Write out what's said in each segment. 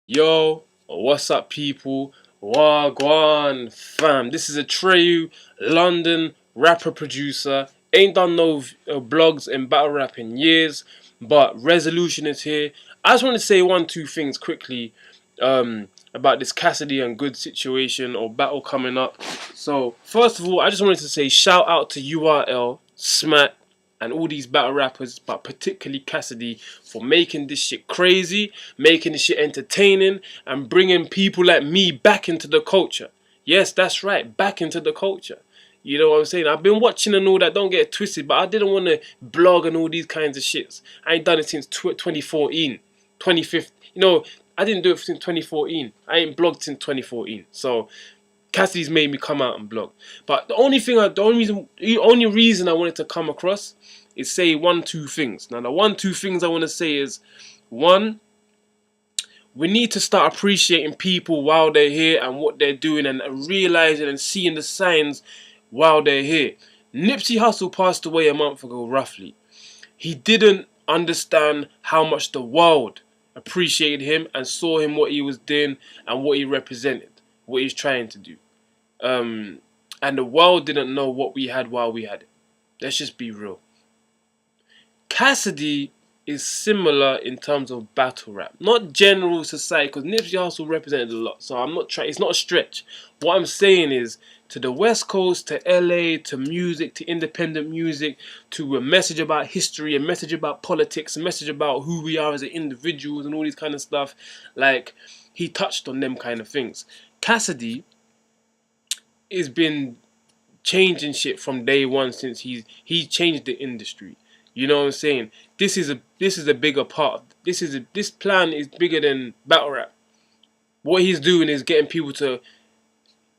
Yo, what's up, people? Wagwan, fam. This is a Treyu, London rapper producer. Ain't done no blogs and battle rap in years, but resolution is here. I just want to say one, two things quickly about this Cassidy and Goodz situation or battle coming up. So, first of all, I just wanted to say shout out to URL, Smack, and all these battle rappers, but particularly Cassidy, for making this shit crazy, making this shit entertaining, and bringing people like me back into the culture. Yes, that's right, back into the culture. You know what I'm saying? I've been watching and all that, don't get it twisted, but I didn't want to blog and all these kinds of shits. I ain't done it since 2014, 2015. I didn't do it since 2014. I ain't blogged since 2014. So, Cassidy's made me come out and blog. But the only reason I wanted to come across is say one, two things. Now, the one, two things I want to say is, one, we need to start appreciating people while they're here and what they're doing and realizing and seeing the signs while they're here. Nipsey Hussle passed away a month ago, roughly. He didn't understand how much the world appreciated him and saw him, what he was doing and what he represented, what he's trying to do. And the world didn't know what we had while we had it. Let's just be real. Cassidy is similar in terms of battle rap, not general society, because Nipsey Hussle represented a lot. So I'm not trying. It's not a stretch. What I'm saying is, to the West Coast, to LA, to music, to independent music, to a message about history, a message about politics, a message about who we are as individuals, and all these kind of stuff. Like, he touched on them kind of things. Cassidy has been changing shit from day one since he changed the industry. You know what I'm saying? This is a bigger part. This plan is bigger than battle rap. What he's doing is getting people to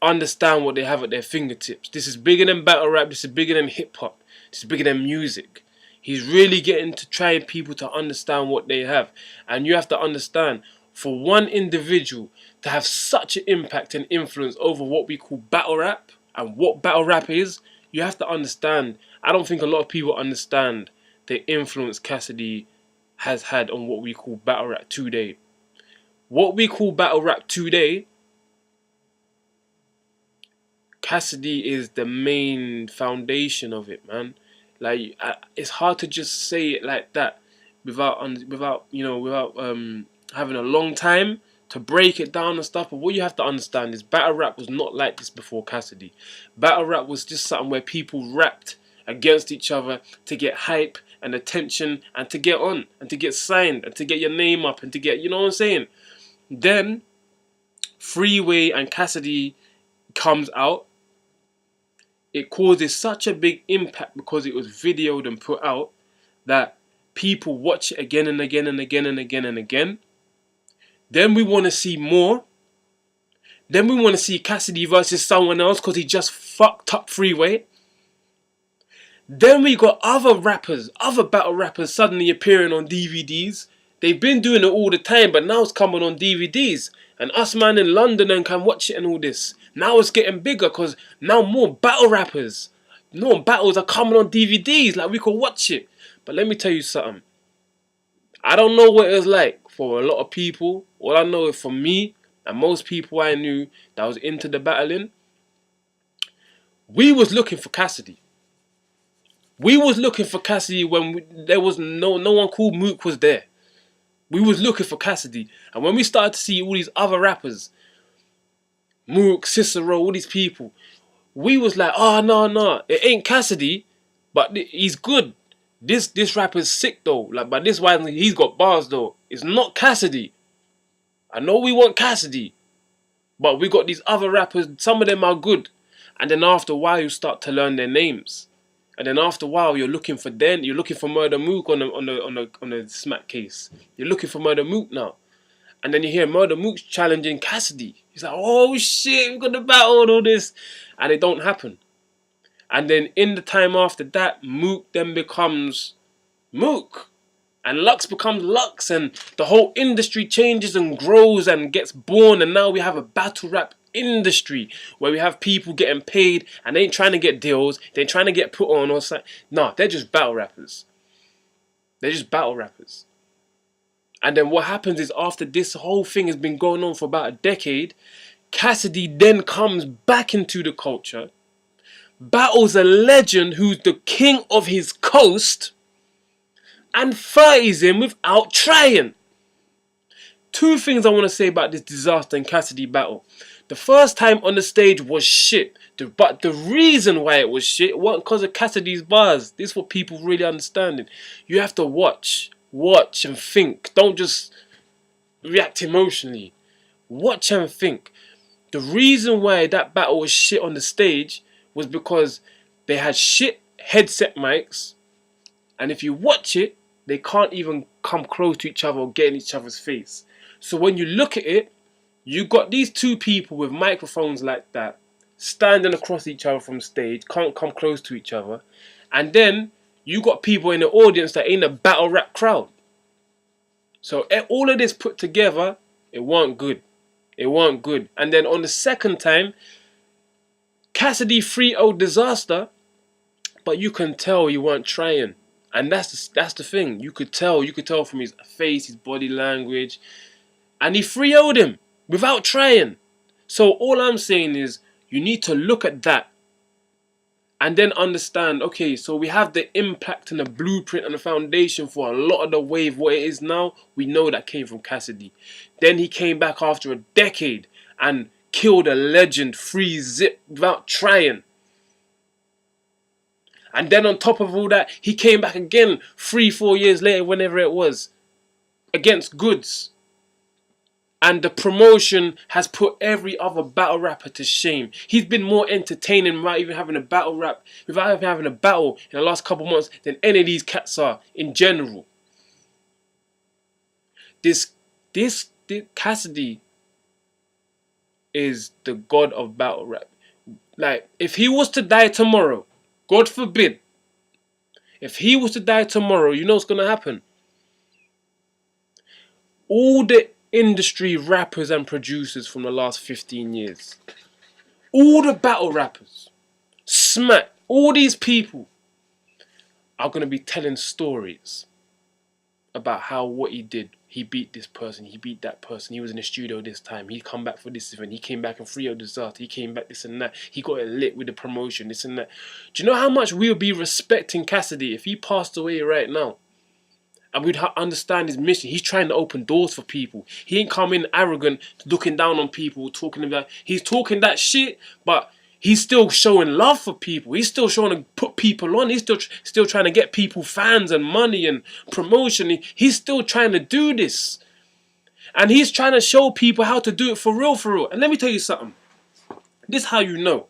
understand what they have at their fingertips. This is bigger than battle rap. This is bigger than hip hop. This is bigger than music. He's really getting to trying people to understand what they have. And you have to understand, for one individual to have such an impact and influence over what we call battle rap and what battle rap is, you have to understand. I don't think a lot of people understand the influence Cassidy has had on what we call battle rap today. What we call battle rap today, Cassidy is the main foundation of it, man. Like, it's hard to just say it like that without having a long time to break it down and stuff. But what you have to understand is battle rap was not like this before Cassidy. Battle rap was just something where people rapped against each other to get hype and attention and to get on and to get signed and to get your name up and to get, you know what I'm saying? Then Freeway and Cassidy comes out. It causes such a big impact because it was videoed and put out that people watch it again and again and again and again and again. Then we want to see more. Then we want to see Cassidy versus someone else because he just fucked up Freeway. Then we got other rappers, other battle rappers suddenly appearing on DVDs. They've been doing it all the time, but now it's coming on DVDs. And us man in London and can watch it and all this. Now it's getting bigger because now more battle rappers, more battles are coming on DVDs. Like, we can watch it. But let me tell you something. I don't know what it was like for a lot of people. All I know is for me and most people I knew that was into the battling, we was looking for Cassidy. We was looking for Cassidy when there was no one called Mook was there. We was looking for Cassidy. And when we started to see all these other rappers, Mook, Cicero, all these people, we was like, oh, no, it ain't Cassidy, but he's good. This rapper's sick though. Like, but this one, he's got bars though. It's not Cassidy. I know we want Cassidy, but we got these other rappers. Some of them are good, and then after a while, you start to learn their names, and then after a while, you're looking for Murder Mook on the Smack case. You're looking for Murder Mook now, and then you hear Murder Mook's challenging Cassidy. He's like, oh shit, we're gonna battle and all this, and it don't happen. And then in the time after that, Mook then becomes Mook. And Lux becomes Lux. And the whole industry changes and grows and gets born. And now we have a battle rap industry where we have people getting paid and they ain't trying to get deals. They ain't trying to get put on or something. No, they're just battle rappers. They're just battle rappers. And then what happens is, after this whole thing has been going on for about a decade, Cassidy then comes back into the culture, battles a legend who's the king of his coast, and 30s him without trying. Two things I want to say about this Disaster and Cassidy battle. The first time on the stage was shit. But the reason why it was shit wasn't because of Cassidy's bars. This is what people really understanding. You have to watch and think. Don't just react emotionally. Watch and think. The reason why that battle was shit on the stage was because they had shit headset mics, and if you watch it, they can't even come close to each other or get in each other's face. So when you look at it, you got these two people with microphones like that, standing across each other from stage, can't come close to each other, and then you got people in the audience that ain't a battle rap crowd. So all of this put together, it weren't good. It weren't good. And then on the second time, Cassidy 3-0 Disaster, but you can tell he weren't trying. And that's the thing. You could tell from his face, his body language. And he 3-0'd him without trying. So all I'm saying is, you need to look at that and then understand, okay, so we have the impact and the blueprint and the foundation for a lot of the wave, what it is now. We know that came from Cassidy. Then he came back after a decade and killed a legend, 3-0 without trying. And then on top of all that, he came back again 3-4 years later, whenever it was, against Goodz. And the promotion has put every other battle rapper to shame. He's been more entertaining without even having a battle rap, without even having a battle in the last couple months than any of these cats are in general. This Cassidy is the god of battle rap. Like, if he was to die tomorrow, God forbid, if he was to die tomorrow, you know what's gonna happen? All the industry rappers and producers from the last 15 years, all the battle rappers, Smack, all these people are going to be telling stories about how what he did. He beat this person, he beat that person, he was in the studio this time, he come back for this event, he came back in 3-0 Disaster, he came back this and that, he got it lit with the promotion, this and that. Do you know how much we would be respecting Cassidy if he passed away right now? And we'd understand his mission. He's trying to open doors for people. He ain't coming arrogant, looking down on people, talking about. He's talking that shit, but he's still showing love for people. He's still showing to put people on. He's still trying to get people fans and money and promotion. He's still trying to do this, and he's trying to show people how to do it for real, for real. And let me tell you something. This is how you know.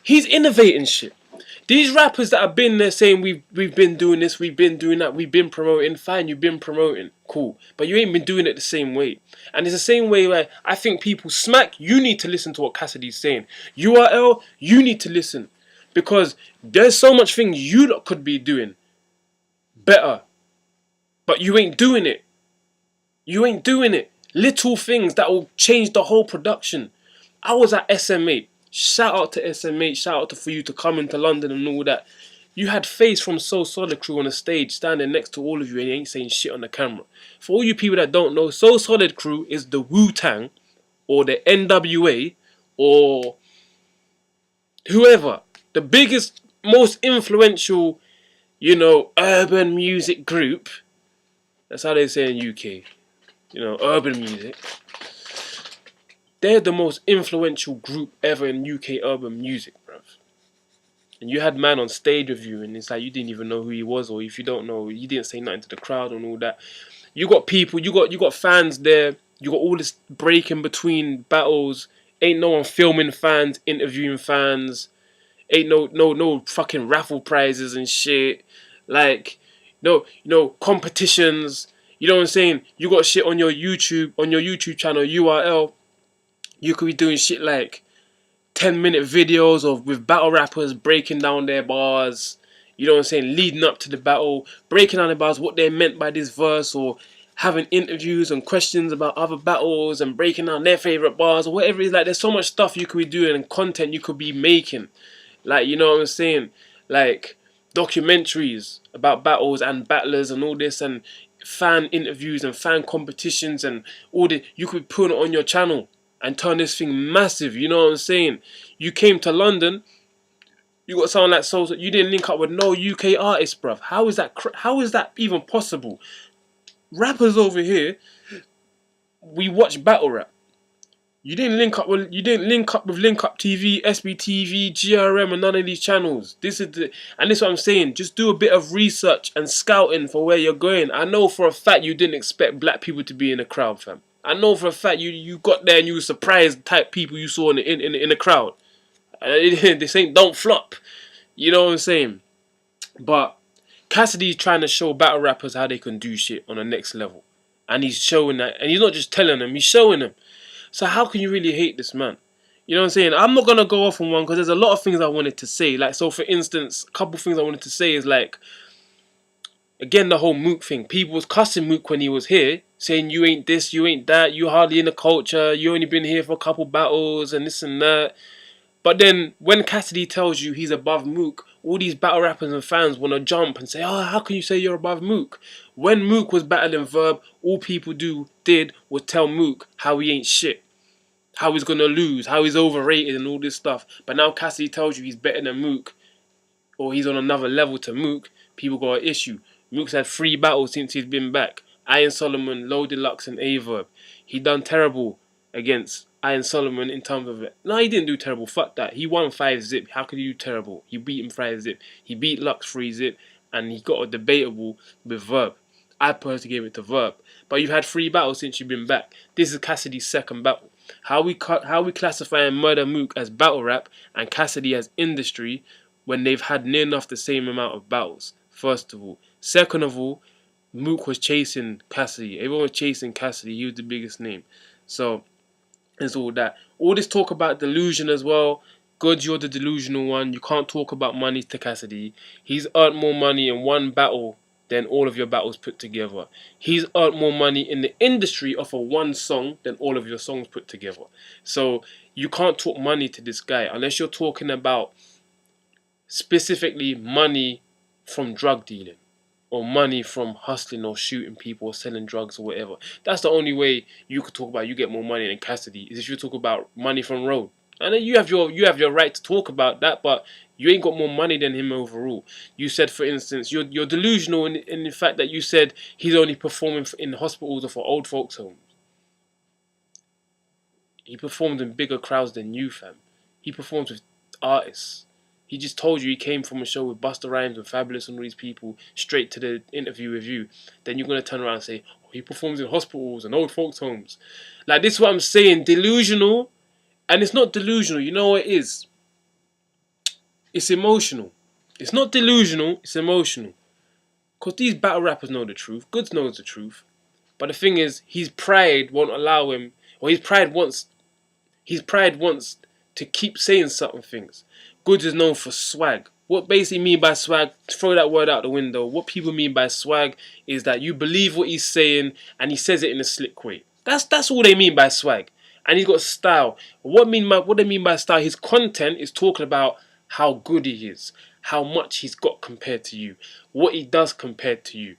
He's innovating shit. These rappers that have been there saying we've been doing this, we've been doing that, we've been promoting, fine, you've been promoting, cool. But you ain't been doing it the same way. And it's the same way where I think people, Smack, you need to listen to what Cassidy's saying. URL, you need to listen. Because there's so much things you lot could be doing better. But you ain't doing it. You ain't doing it. Little things that will change the whole production. I was at SM8. Shout out to SM8, shout out for you to come into London and all that. You had Face from So Solid Crew on the stage standing next to all of you and he ain't saying shit on the camera. For all you people that don't know, So Solid Crew is the Wu-Tang or the NWA or whoever. The biggest, most influential, you know, urban music group. That's how they say in UK. You know, urban music. They're the most influential group ever in UK urban music, bruv. And you had man on stage with you, and it's like you didn't even know who he was, or if you don't know, you didn't say nothing to the crowd and all that. You got people, you got fans there. You got all this breaking between battles. Ain't no one filming fans, interviewing fans. Ain't no fucking raffle prizes and shit. Like, no competitions. You know what I'm saying? You got shit on your YouTube channel URL. You could be doing shit like 10-minute videos with battle rappers breaking down their bars. You know what I'm saying? Leading up to the battle, breaking down the bars, what they meant by this verse, or having interviews and questions about other battles and breaking down their favorite bars or whatever it is. Like, there's so much stuff you could be doing and content you could be making. Like, you know what I'm saying? Like, documentaries about battles and battlers and all this, and fan interviews and fan competitions and all the, you could put it on your channel and turn this thing massive. You know what I'm saying? You came to London, you got someone like Soul, you didn't link up with no UK artists, bruv. How is that? How is that even possible? Rappers over here, we watch battle rap. You didn't link up with Link Up TV, SBTV, GRM, and none of these channels. This is what I'm saying. Just do a bit of research and scouting for where you're going. I know for a fact you didn't expect black people to be in the crowd, fam. I know for a fact you got there and you were surprised type people you saw in the crowd. This ain't don't flop. You know what I'm saying? But Cassidy's trying to show battle rappers how they can do shit on the next level, and he's showing that, and he's not just telling them, he's showing them. So how can you really hate this man? You know what I'm saying? I'm not gonna go off on one because there's a lot of things I wanted to say. Like, so for instance, a couple things I wanted to say is like, again, the whole Mook thing. People was cussing Mook when he was here, saying you ain't this, you ain't that, you hardly in the culture, you only been here for a couple battles and this and that. But then when Cassidy tells you he's above Mook, all these battle rappers and fans want to jump and say, oh, how can you say you're above Mook? When Mook was battling Verb, all people did was tell Mook how he ain't shit, how he's going to lose, how he's overrated and all this stuff. But now Cassidy tells you he's better than Mook, or he's on another level to Mook, people got an issue. Mook's had 3 battles since he's been back. Iron Solomon, Low Deluxe and Averb. He done terrible against Iron Solomon in terms of it. No, he didn't do terrible. Fuck that. He won 5-zip. How could he do terrible? He beat him 5-zip. He beat Lux 3-zip. And he got a debatable with Verb. I personally gave it to Verb. But you've had 3 battles since you've been back. This is Cassidy's second battle. How we classifying Murder Mook as battle rap and Cassidy as industry when they've had near enough the same amount of battles? First of all. Second of all, Mook was chasing Cassidy. Everyone was chasing Cassidy. He was the biggest name. So it's all that. All this talk about delusion as well. Goodz, you're the delusional one. You can't talk about money to Cassidy. He's earned more money in one battle than all of your battles put together. He's earned more money in the industry off of one song than all of your songs put together. So you can't talk money to this guy unless you're talking about specifically money from drug dealing, or money from hustling or shooting people or selling drugs or whatever. That's the only way you could talk about you get more money than Cassidy, is if you talk about money from road. And then you have your right to talk about that, but you ain't got more money than him overall. You said, for instance, you're delusional in the fact that you said he's only performing in hospitals or for old folks' homes. He performed in bigger crowds than you, fam. He performs with artists. He just told you he came from a show with Busta Rhymes and Fabulous and all these people straight to the interview with you. Then you're going to turn around and say, oh, he performs in hospitals and old folks' homes. Like, this is what I'm saying. Delusional. And it's not delusional. You know what it is? It's emotional. It's not delusional. It's emotional. Because these battle rappers know the truth. Goodz knows the truth. But the thing is, his pride won't allow him, or his pride wants to keep saying certain things. Goodz is known for swag. What basically mean by swag, throw that word out the window. What people mean by swag is that you believe what he's saying and he says it in a slick way. That's all they mean by swag. And he's got style. What they mean by style, his content is talking about how good he is, how much he's got compared to you, what he does compared to you.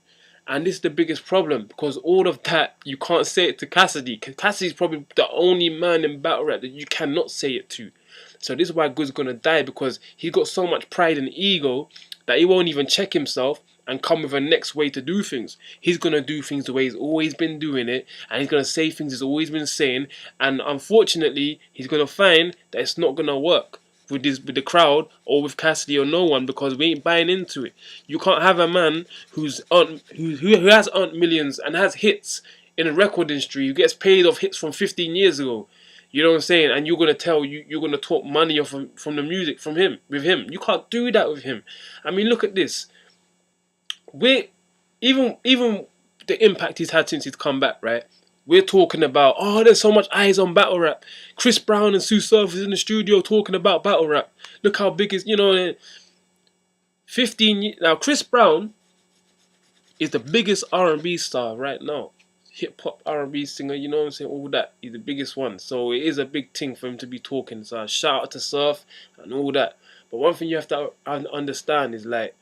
And this is the biggest problem, because all of that, you can't say it to Cassidy. Cassidy's probably the only man in battle rap that you cannot say it to. So this is why Goodz is going to die, because he's got so much pride and ego that he won't even check himself and come with a next way to do things. He's going to do things the way he's always been doing it, and he's going to say things he's always been saying, and unfortunately, he's going to find that it's not going to work with the crowd or with Cassidy or no one, because we ain't buying into it. You can't have a man who has earned millions and has hits in a record industry, who gets paid off hits from 15 years ago. You know what I'm saying? And you're gonna you're gonna talk money off from the music with him. You can't do that with him. I mean, look at this. Even the impact he's had since he's come back, right? We're talking about, oh, there's so much eyes on battle rap. Chris Brown and Sue Surf is in the studio talking about battle rap. Look how big is, 15 years. Now, Chris Brown is the biggest R&B star right now. Hip-hop R&B singer, you know what I'm saying, all that. He's the biggest one. So it is a big thing for him to be talking. So shout out to Surf and all that. But one thing you have to understand is, like,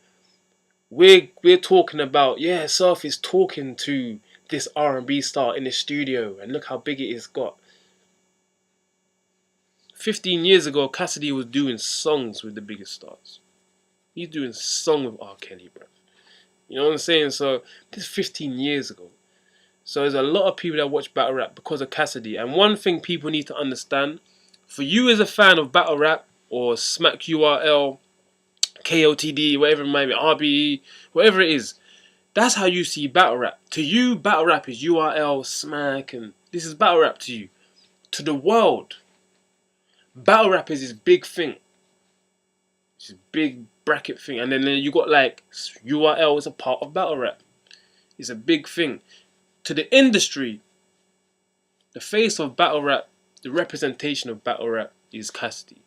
We're talking about, yeah, Surf is talking to this R&B star in the studio, and look how big it is got. 15 years ago, Cassidy was doing songs with the biggest stars. He's doing song with R. Kelly, bro. You know what I'm saying? So this is 15 years ago. So there's a lot of people that watch battle rap because of Cassidy. And one thing people need to understand, for you as a fan of battle rap or Smack URL, KOTD, whatever it might be, RBE, whatever it is, that's how you see battle rap. To you, battle rap is URL, Smack, and this is battle rap to you. To the world, battle rap is this big thing. It's this big bracket thing. And then you got like URL is a part of battle rap. It's a big thing. To the industry, the face of battle rap, the representation of battle rap is Cassidy.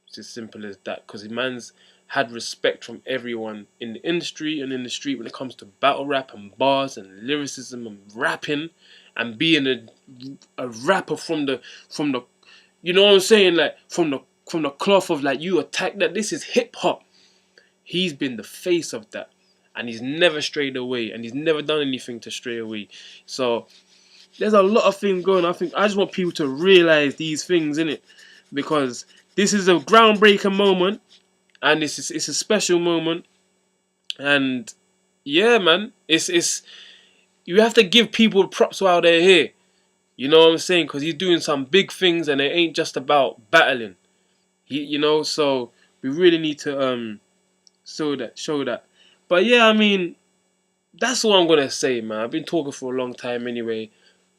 It's as simple as that. Because the man's had respect from everyone in the industry and in the street when it comes to battle rap and bars and lyricism and rapping and being a rapper from the you know what I'm saying, like from the cloth of like you attack that this is hip hop. He's been the face of that, and he's never strayed away, and he's never done anything to stray away. So there's a lot of things going on. I just want people to realize these things, innit? Because this is a groundbreaking moment, and it's a special moment, and yeah, man, it's you have to give people props while they're here. You know what I'm saying? Because he's doing some big things, and it ain't just about battling. You know, so we really need to show that. But yeah, I mean, that's all I'm gonna say, man. I've been talking for a long time anyway.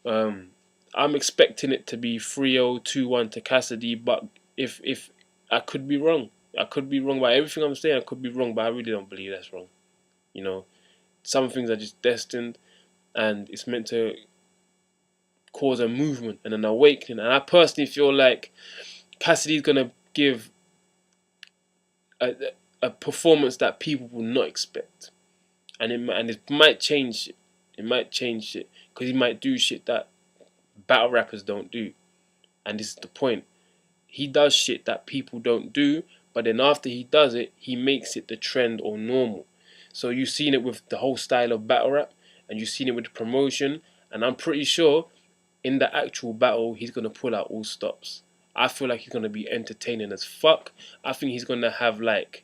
I'm expecting it to be 3-0, 2-1 to Cassidy, but if I could be wrong. I could be wrong by everything I'm saying. I could be wrong, but I really don't believe that's wrong. You know, some things are just destined, and it's meant to cause a movement and an awakening. And I personally feel like Cassidy's gonna give a performance that people will not expect, and it might change shit. It might change shit because he might do shit that battle rappers don't do, and this is the point. He does shit that people don't do, but then after he does it, he makes it the trend or normal. So you've seen it with the whole style of battle rap, and you've seen it with the promotion, and I'm pretty sure in the actual battle he's gonna pull out all stops. I feel like he's gonna be entertaining as fuck. I think he's gonna have like,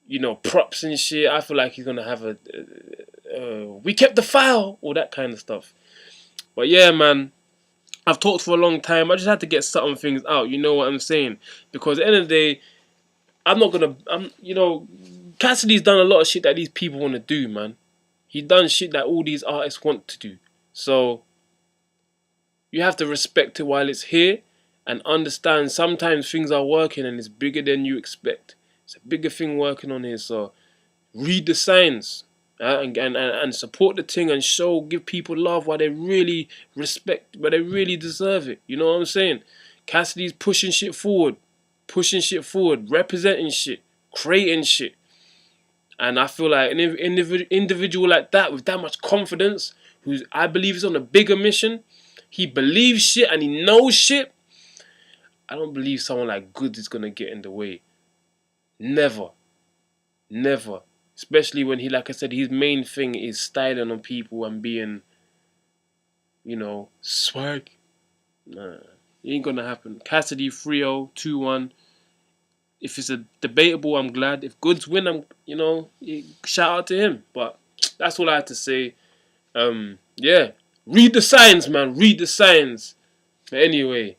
you know, props and shit. I feel like he's gonna have we kept the file, all that kind of stuff. But yeah, man, I've talked for a long time. I just had to get certain things out. You know what I'm saying? Because at the end of the day, you know, Cassidy's done a lot of shit that these people want to do, man. He's done shit that all these artists want to do. So you have to respect it while it's here and understand sometimes things are working and it's bigger than you expect. It's a bigger thing working on here. So read the signs and support the thing and give people love while they really respect, while they really deserve it. You know what I'm saying? Cassidy's pushing shit forward, representing shit, creating shit. And I feel like an individual like that with that much confidence, who's I believe is on a bigger mission, he believes shit and he knows shit. I don't believe someone like Goodz is gonna get in the way. Never. Never. Especially when he, like I said, his main thing is styling on people and being, you know, swag. Nah, it ain't gonna happen. Cassidy 3-0, 2-1. If it's a debatable, I'm glad. If Goodz win, you know, shout out to him. But that's all I had to say. Yeah, read the signs, man. Read the signs. But anyway,